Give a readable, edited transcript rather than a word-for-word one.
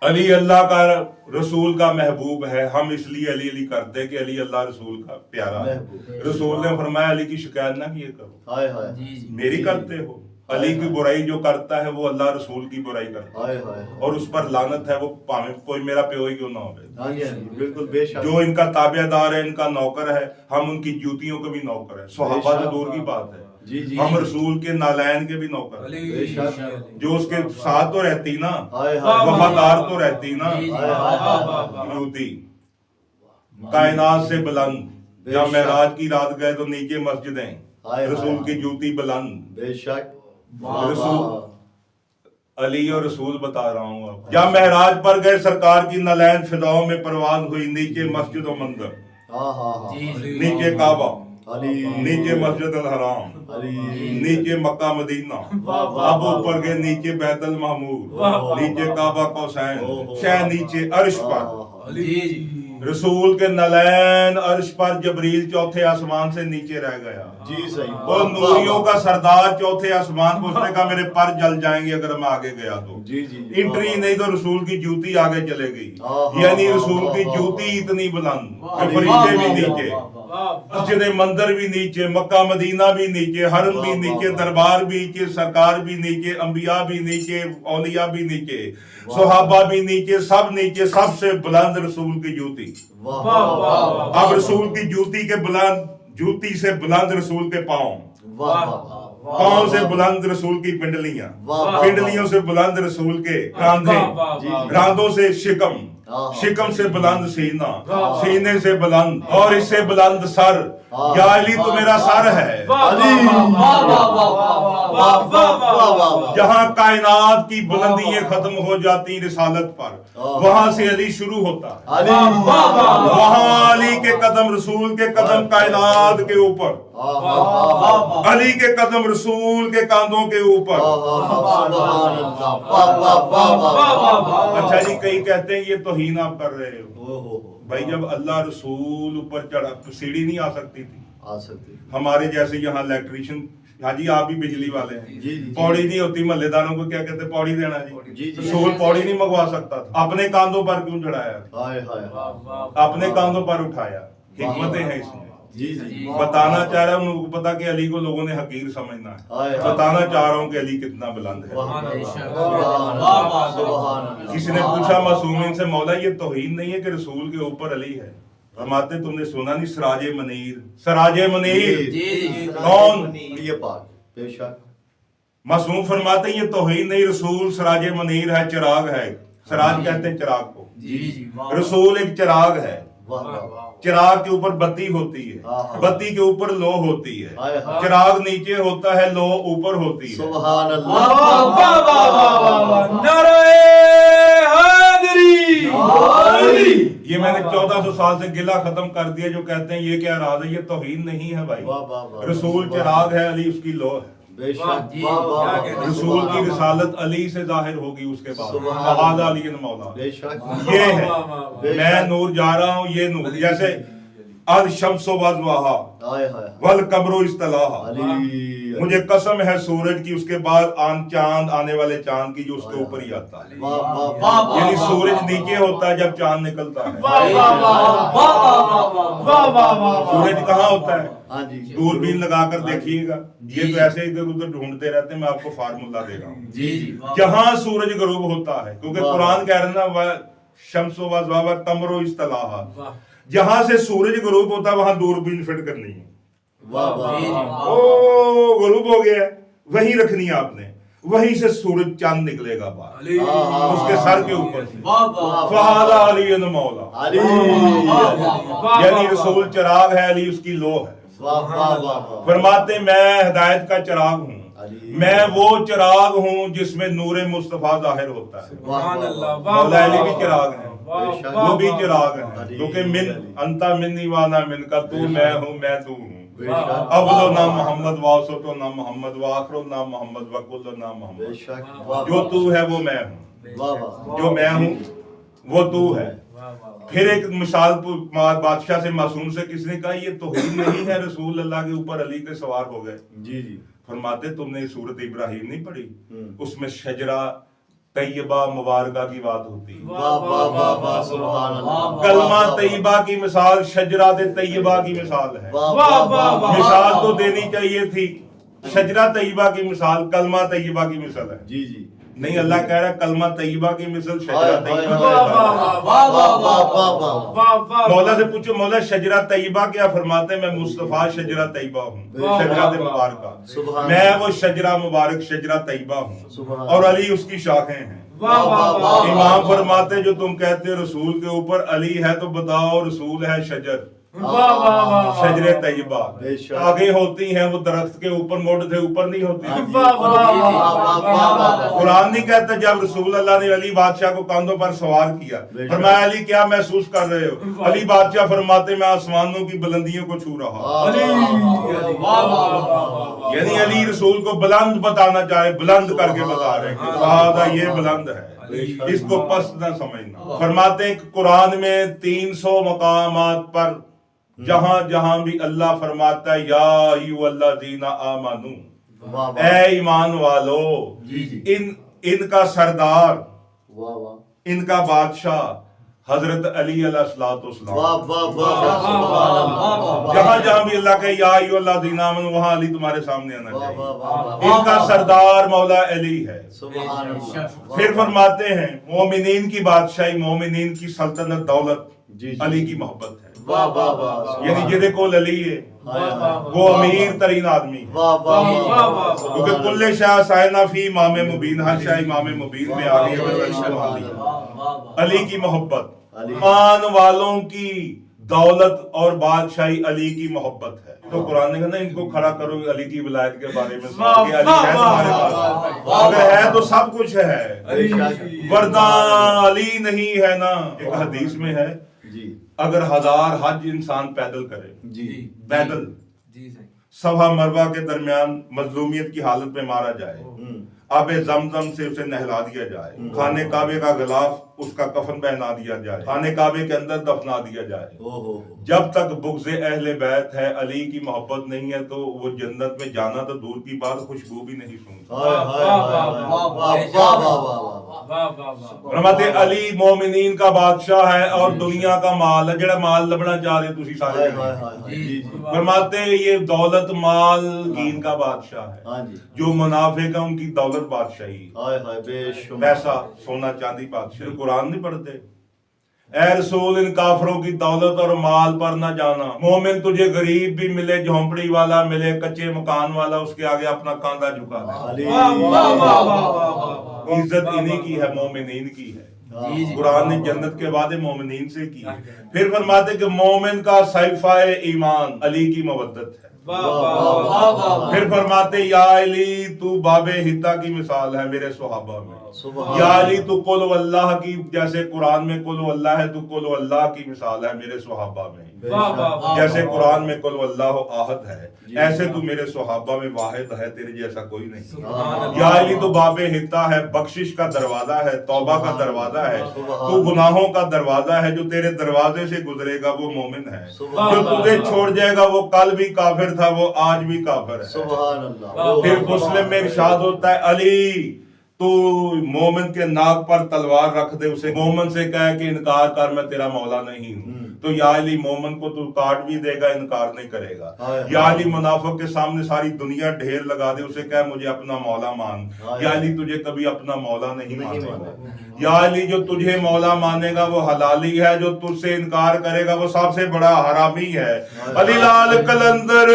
अली अल्लाह का रसूल का महबूब है। हम इसलिए अली अली करते हैं कि अली अल्लाह रसूल का प्यारा है। रसूल ने फरमाया अली की शिकायत ना किए करो, हाय हाय मेरी करते हो। अली की बुराई जो करता है वो अल्लाह रसूल की बुराई करता है और उस पर लानत है, वो भाਵੇਂ कोई मेरा प्यो ही क्यों ना हो। बिल्कुल बेशक। जो इनका ताबेदार है, इनका नौकर है, हम उनकी जूतियों के भी नौकर है। सहाबा तो दूर की बात है, हम रसूल के नालैन के भी नौकर हैं। जो उसके साथ तो रहती ना, वफादार तो रहती ना। जूती कायनात से बुलंद, जब मेराज की रात गए तो नीचे मस्जिदें, रसूल की जूती बुलंद। बेशक रसूल अली और रसूल बता रहा हूँ अब। जब महराज पर गए सरकार की नलैन फिदाओं में परवाज हुई, नीचे मस्जिद और मंदिर, नीचे काबा, नीचे मस्जिद अल हराम, नीचे मक्का मदीना, अब ऊपर गए नीचे बैतुल महमूद, नीचे काबा कौसैन, शाह नीचे अर्श पर। रसूल के नलैन अर्श पर जबरील चौथे आसमान से नीचे रह गया। जी सही। और नूरियों का सरदार चौथे आसमान पर, उसने कहा मेरे पर जल जाएंगे अगर मैं आगे गया तो। जी इंट्री नहीं तो रसूल की जूती आगे चले गई। यानी रसूल की जूती इतनी बुलंद, फरिश्ते भी नीचे, मस्जिद मंदिर भी नीचे, मक्का मदीना भी नीचे, हरम भी नीचे, दरबार भी नीचे, सरकार भी नीचे, अंबिया भी नीचे, औलिया भी नीचे, सहाबा भी नीचे, सब नीचे, सबसे बुलंद रसूल की जूती। अब रसूल की जूती के बुलंद, जूती से बुलंद रसूल के पाँव, पाँव से बुलंद रसूल की पिंडलियां, पिंडलियों से बुलंद रसूल के कांधे, कांधों से शिकम, शिकम से बुलंद सीना, सीने से बुलंद, और इससे बुलंद सर। या अली तो मेरा सर है। जहां कायनात की बुलंदियां खत्म हो जाती रिसालत पर, वहां से अली शुरू होता है। वहां अली के कदम, रसूल के कदम कायनात के ऊपर, अली के कदम रसूल के कांधों के ऊपर। अच्छा जी, कई कहते हैं ये तौहीन आप कर रहे हो। भाई जब अल्लाह रसूल ऊपर चढ़ा तो सीढ़ी नहीं आ सकती थी। हमारे जैसे यहाँ इलेक्ट्रीशियन, हाँ जी आप भी बिजली वाले हैं, पौड़ी नहीं होती, महल्लेदारों को क्या कहते, पौड़ी देना जी। रसूल पौड़ी नहीं मंगवा सकता था। अपने कांधों पर क्यों चढ़ाया, अपने कांधों पर उठाया। हिकमतें हैं इसमें। बताना चाह रहा हूँ, उनको पता कि अली को लोगों ने हकीर समझना है। बताना चाह रहा हूँ कि अली कितना बुलंद है। किसी ने पूछा मासूमिन से, मौला ये तौहीन नहीं है कि रसूल के ऊपर अली है? फरमाते तुमने सुना नहीं, सराजे मनीर, सराजे मनीर कौन? ये बात बेशक। मासूम फरमाते ये तौहीन नहीं, रसूल सराजे मनीर है, चिराग है। सराज कहते हैं चिराग को। रसूल एक चिराग है। चिराग के ऊपर बत्ती होती है, बत्ती के ऊपर लो होती है, चिराग नीचे होता है, लो ऊपर होती है। सुभान ये मैंने 1400 साल से गिला खत्म कर दिया। जो कहते हैं ये क्या राज है, ये तौहीन नहीं है भाई। रसूल चिराग है, अली उसकी लो है। रसूल की रिसालत अली से जाहिर होगी उसके बाद। अली मौला ये है। मैं नूर जा रहा हूँ, ये नूर जैसे अल शम्सो वज़्वाहा वल कमरो इस्तलाहा। मुझे कसम है सूरज की, उसके बाद चांद, आने वाले चांद की, जो उसके ऊपर ही आता है। यानी सूरज नीचे होता है जब चांद निकलता है। सूरज कहाँ होता है? दूरबीन लगाकर देखिएगा। ये तो ऐसे इधर उधर ढूंढते रहते हैं, मैं आपको फार्मूला दे रहा हूँ। जहां सूरज गरूब होता है, क्योंकि कुरान कह रहे ना शम्सो वज़्वाहा कमरो इस्तलाहा, जहां से सूरज गरूब होता है वहां दूरबीन फिट करनी है। ओ गरूब हो गया, वहीं रखनी है आपने, वहीं से सूरज चांद निकलेगा बाहर उसके सर के ऊपर से। मौला यानी रसूल चिराग है, अली उसकी लो है। फरमाते मैं हिदायत का चिराग हूँ, मैं वो चिराग हूँ जिसमें नूरे मुस्तफा जाहिर होता है। मौला अली भी चिराग है, वो भी चिराग है, क्योंकि मिन अंता मिन्नी वाना मिन का, तू मैं हूँ मैं तू हूँ। अव्वलो नाम मोहम्मद, वासतो नाम मोहम्मद, वाखिरो नाम मोहम्मद, वकुल्लो नाम मोहम्मद। जो तू है वो मैं हूँ, जो मैं हूँ वो तू है। फिर एक मिसाल बादशाह से, मासूम से किसने कहा ये तौहीन नहीं है, रसूल अल्लाह के ऊपर अली के सवार हो गए। फरमाते तुमने सूरत इब्राहिम नहीं पढ़ी? उसमें शजरा طیبہ مبارکہ کی بات ہوتی ہے. واہ واہ واہ واہ سبحان اللہ. کلمہ طیبہ کی مثال شجرات طیبہ کی مثال ہے. واہ واہ واہ واہ. مثال تو دینی چاہیے تھی. شجرہ طیبہ کی مثال کلمہ طیبہ کی مثال ہے. جی جی نہیں، اللہ کہہ رہا ہے کلمہ طیبہ کی مثال شجرہ طیبہ کی واہ مثال. واہ واہ واہ. مولا سے پوچھو مولا شجرہ طیبہ کیا فرماتے ہیں؟ میں مصطفیٰ شجرہ طیبہ ہوں، شجرات مبارکہ. میں وہ شجرہ مبارک شجرہ طیبہ ہوں اور علی اس کی شاخیں ہیں. امام فرماتے جو تم کہتے رسول کے اوپر علی ہے تو بتاؤ رسول ہے شجر، شجر طیبہ. آگے ہوتی ہیں وہ درخت کے اوپر، موڑ سے اوپر نہیں ہوتی. قرآن نہیں کہتا جب رسول اللہ نے علی بادشاہ کو کاندھوں پر سوار کیا فرمایا علی کیا محسوس کر رہے ہو؟ علی بادشاہ فرماتے میں آسمانوں کی بلندیوں کو چھو رہا. یعنی علی رسول کو بلند بتانا چاہے، بلند کر کے بتا رہے ہیں فہذا یہ بلند ہے، اس کو پست نہ سمجھنا. فرماتے ہیں کہ قرآن میں 300 مقامات پر جہاں جہاں بھی اللہ فرماتا ہے یا ایھا الذین آمنو، اے ایمان والو، ان کا سردار، ان کا بادشاہ حضرت علی علیہ الصلوۃ والسلام. جہاں جہاں بھی اللہ کہ یا ایھا الذین آمنو وہاں علی تمہارے سامنے آنا چاہیے. ان کا سردار مولا علی ہے. پھر فرماتے ہیں مومنین کی بادشاہی، مومنین کی سلطنت، دولت علی کی محبت ہے. یعنی جدے کول علی ہے وہ امیر ترین آدمی ہے، کیونکہ کل شاہ سائنا فی امام مبین، ہر شاہ امام مبین میں آ گئی ہے. علی کی محبت، ایمان والوں کی دولت اور بادشاہی علی کی محبت ہے. تو قرآن نے کہا نا ان کو کھڑا کرو علی کی ولایت کے بارے میں سنا کہ علی ہے تمہارے پاس، اگر ہے تو سب کچھ ہے، ورنہ علی نہیں ہے نا. ایک حدیث میں ہے اگر 1000 حج انسان پیدل کرے، پیدل صفا مروہ کے درمیان مظلومیت کی حالت میں مارا جائے، آب زمزم سے اسے نہلا دیا جائے، خانے کعبے کا غلاف اس کا کفن پہنا دیا جائے، خانے کعبے کے اندر دفنا دیا جائے، جب تک بغض اہل بیت ہے، علی کی محبت نہیں ہے، تو وہ جنت میں جانا تو دور کی بات، خوشبو بھی نہیں سونگتا. رحمت علی مومنین کا بادشاہ ہے اور دنیا کا مال ہے، جڑا مال لبنا چاہ رہے تسی سارے. فرماتے ہیں یہ دولت مال دین کا بادشاہ ہے، جو منافق ہے ان کی دولت بادشاہی، پیسہ سونا چاندی بادشاہی. قرآن نہیں پڑھتے اے رسول ان کافروں کی دولت اور مال پر نہ جانا. مومن تجھے غریب بھی ملے، جھونپڑی والا ملے، کچے مکان والا، اس کے آگے اپنا کاندھا جھکا دے. عزت انہی کی ہے، مومنین کی ہے. قرآن نے جنت کے وعدے مومنین سے کی. پھر فرماتے کہ مومن کا صحیفہ ایمان علی کی مودت ہے. پھر فرماتے یا علی تو باب حتا کی مثال ہے میرے صحابہ میں. یا علی تو قل واللہ کی، جیسے قرآن میں قل واللہ ہے تو قل واللہ کی مثال ہے میرے صحابہ میں. جیسے قرآن میں قل واللہ احد ہے، ایسے تو میرے صحابہ میں واحد ہے، تیرے جیسا کوئی نہیں. یا علی تو باب حتا ہے، بخشش کا دروازہ ہے، توبہ کا دروازہ ہے، تو گناہوں کا دروازہ ہے. جو تیرے دروازے سے گزرے گا وہ مومن ہے، جو تجھے چھوڑ جائے گا وہ کل بھی کافر تھا، وہ آج بھی کافر ہے. پھر مسلم میں ارشاد ہوتا ہے علی تو مومن کے ناک پر تلوار رکھ دے، اسے مومن سے کہے کہ انکار کر میں تیرا مولا نہیں ہوں، تو یا علی مومن کو تو کاٹ بھی دے گا، انکار نہیں کرے گا. یا علی منافق کے سامنے ساری دنیا ڈھیر لگا دے، اسے کہے مجھے اپنا مولا مان، یا علی تجھے کبھی اپنا مولا نہیں مانے گا. یا علی جو تجھے مولا مانے گا وہ حلالی ہے، جو تجھ سے انکار کرے گا وہ سب سے بڑا حرامی ہے. علی لال قلندر